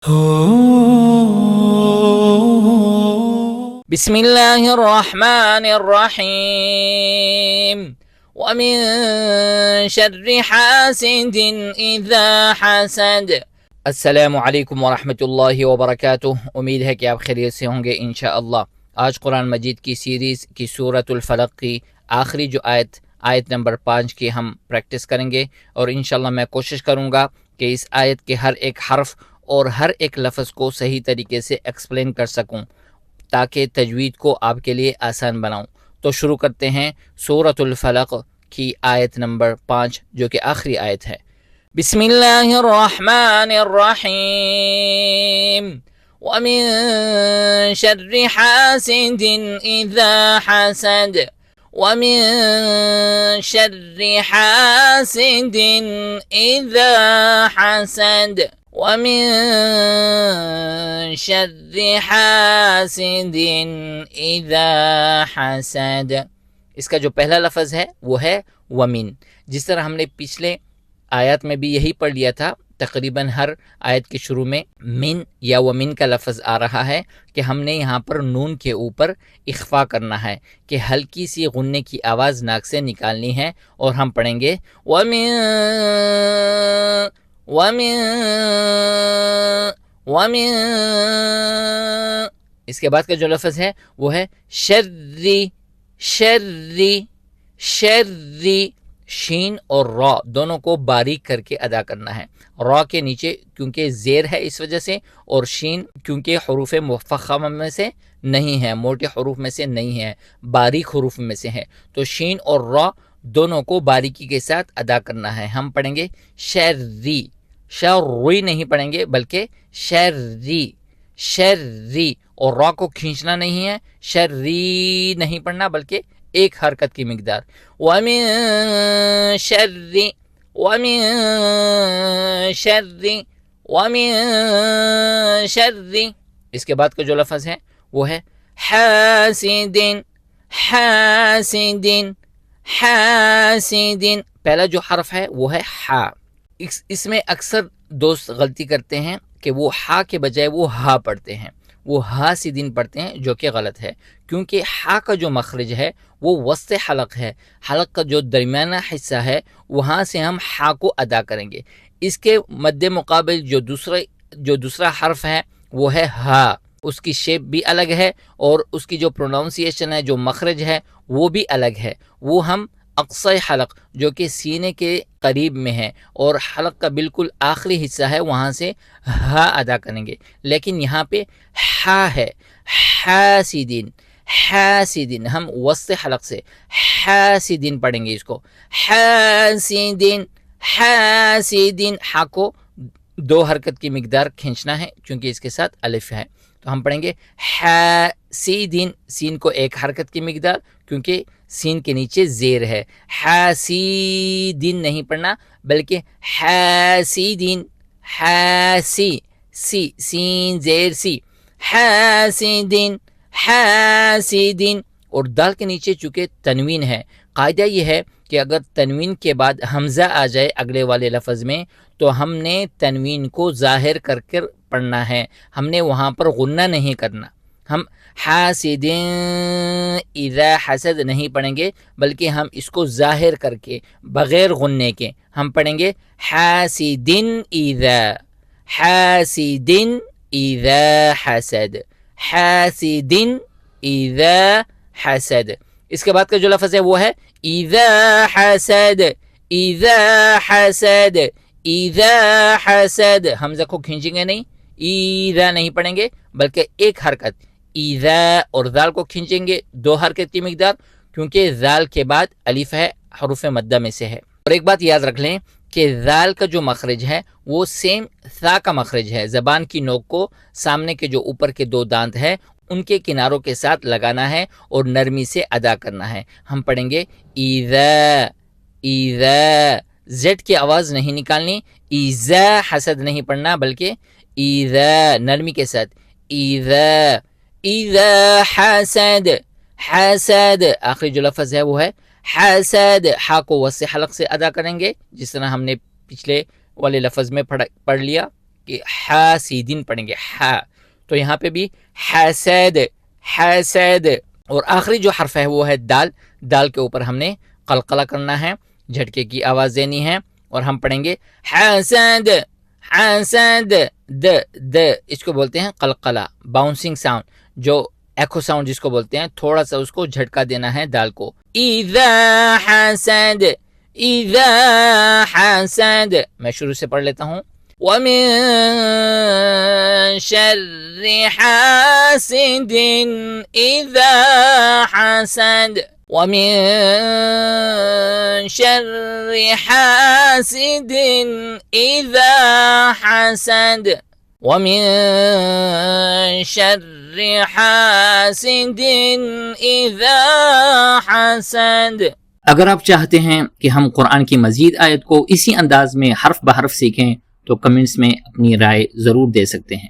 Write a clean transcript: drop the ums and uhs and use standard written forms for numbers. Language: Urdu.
بسم اللہ الرحمن الرحیم ومن شر حاسد اذا حسد۔ السلام علیکم ورحمۃ اللہ وبرکاتہ۔ امید ہے کہ آپ خیریت سے ہوں گے انشاءاللہ۔ آج قرآن مجید کی سیریز کی سورۃ الفلق کی آخری جو آیت نمبر 5 کی ہم پریکٹس کریں گے، اور انشاءاللہ میں کوشش کروں گا کہ اس آیت کے ہر ایک حرف اور ہر ایک لفظ کو صحیح طریقے سے ایکسپلین کر سکوں تاکہ تجوید کو آپ کے لیے آسان بناؤں۔ تو شروع کرتے ہیں سورۃ الفلق کی آیت نمبر 5 جو کہ آخری آیت ہے۔ بسم اللہ الرحمن الرحیم ومن شر حاسد اذا حسد ومن شر حاسد اذا حسد ومن شر حاسد اذا حسد۔ اس کا جو پہلا لفظ ہے وہ ہے ومن۔ جس طرح ہم نے پچھلے آیات میں بھی یہی پڑھ لیا تھا، تقریباً ہر آیت کے شروع میں من یا ومن کا لفظ آ رہا ہے کہ ہم نے یہاں پر نون کے اوپر اخفا کرنا ہے کہ ہلکی سی غننے کی آواز ناک سے نکالنی ہے، اور ہم پڑھیں گے ومن اس کے بعد کا جو لفظ ہے وہ ہے شری۔ شین اور را دونوں کو باریک کر کے ادا کرنا ہے۔ را کے نیچے کیونکہ زیر ہے اس وجہ سے، اور شین کیونکہ حروف مفخمہ میں سے نہیں ہے، موٹے حروف میں سے نہیں ہے، باریک حروف میں سے ہے، تو شین اور را دونوں کو باریکی کے ساتھ ادا کرنا ہے۔ ہم پڑھیں گے شری نہیں پڑھیں گے بلکہ شری، اور را کو کھینچنا نہیں ہے، شری نہیں پڑھنا بلکہ ایک حرکت کی مقدار۔ ومن شر اس کے بعد کا جو لفظ ہے وہ ہے حاسد۔ پہلا جو حرف ہے وہ ہے ہا۔ اس میں اکثر دوست غلطی کرتے ہیں کہ وہ ہا کے بجائے وہ ہا پڑھتے ہیں، وہ حاسدین پڑھتے ہیں، جو کہ غلط ہے، کیونکہ ہا کا جو مخرج ہے وہ وسط حلق ہے، حلق کا جو درمیانہ حصہ ہے وہاں سے ہم ہا کو ادا کریں گے۔ اس کے مد مقابل جو دوسرا حرف ہے وہ ہے ہا، اس کی شیپ بھی الگ ہے، اور اس کی جو پروناؤنسیشن ہے، جو مخرج ہے وہ بھی الگ ہے۔ وہ ہم اقصی حلق جو کہ سینے کے قریب میں ہے اور حلق کا بالکل آخری حصہ ہے وہاں سے ہا ادا کریں گے، لیکن یہاں پہ ہا ہے، حاسدین ہم وسط حلق سے حاسدین پڑھیں گے اس کو، حاسدین ہا کو 2 حرکت کی مقدار کھینچنا ہے کیونکہ اس کے ساتھ الف ہے، تو ہم پڑھیں گے حاسدین، سین کو 1 حرکت کی مقدار کیونکہ سین کے نیچے زیر ہے، حاسدین نہیں پڑھنا بلکہ حاسدین، سین زیر سی، حاسدین، اور دال کے نیچے چونکہ تنوین ہے، قاعدہ یہ ہے کہ اگر تنوین کے بعد حمزہ آ جائے اگلے والے لفظ میں تو ہم نے تنوین کو ظاہر کر کر پڑھنا ہے، ہم نے وہاں پر غنہ نہیں کرنا۔ ہم حاسدین اذا حسد نہیں پڑھیں گے بلکہ ہم اس کو ظاہر کر کے بغیر غننے کے ہم پڑھیں گے حاسدین اذا حسد، حاسدین اذا حسد۔ اس کے بعد کا جو لفظ ہے وہ ہے اذا حسد، حمزہ کو کھینچیں گے نہیں، اذا نہیں پڑھیں گے بلکہ 1 حرکت، اذا، اور ذال کو کھینچیں گے 2 حرکت کی مقدار کیونکہ ذال کے بعد الف ہے، حروف مدہ میں سے ہے۔ اور ایک بات یاد رکھ لیں کہ ذال کا جو مخرج ہے وہ سیم ثا کا مخرج ہے، زبان کی نوک کو سامنے کے جو اوپر کے 2 دانت ہے ان کے کناروں کے ساتھ لگانا ہے اور نرمی سے ادا کرنا ہے۔ ہم پڑھیں گے ایذا، زیڈ کی آواز نہیں نکالنی، ایذا حسد نہیں پڑھنا بلکہ ایذا نرمی کے ساتھ، ایذا حسد، آخری جو لفظ ہے وہ ہے حسد، ہا کو وسط حلق سے ادا کریں گے، جس طرح ہم نے پچھلے والے لفظ میں پڑھ لیا حاسدین پڑھیں گے ہا، تو یہاں پہ بھی حسد حسد. اور آخری جو حرف ہے وہ ہے دال. دال کے اوپر ہم نے قلقلہ کرنا ہے، جھٹکے کی آواز دینی ہے، اور ہم پڑھیں گے حسد حسد. د د اس کو بولتے ہیں قلقلہ، باؤنسنگ ساؤنڈ، جو ایکو ساؤنڈ جس کو بولتے ہیں، تھوڑا سا اس کو جھٹکا دینا ہے دال کو. اذا حسد اذا حسد. میں شروع سے پڑھ لیتا ہوں. وَمِن شَرِّ حَاسِدٍ إِذَا حَسَدَ وَمِن شَرِّ حَاسِدٍ إِذَا حَسَدَ وَمِن شَرِّ حَاسِدٍ إِذَا حَسَدَ. اگر آپ چاہتے ہیں کہ ہم قرآن کی مزید آیت کو اسی انداز میں حرف بحرف سیکھیں تو کمنٹس میں اپنی رائے ضرور دے سکتے ہیں.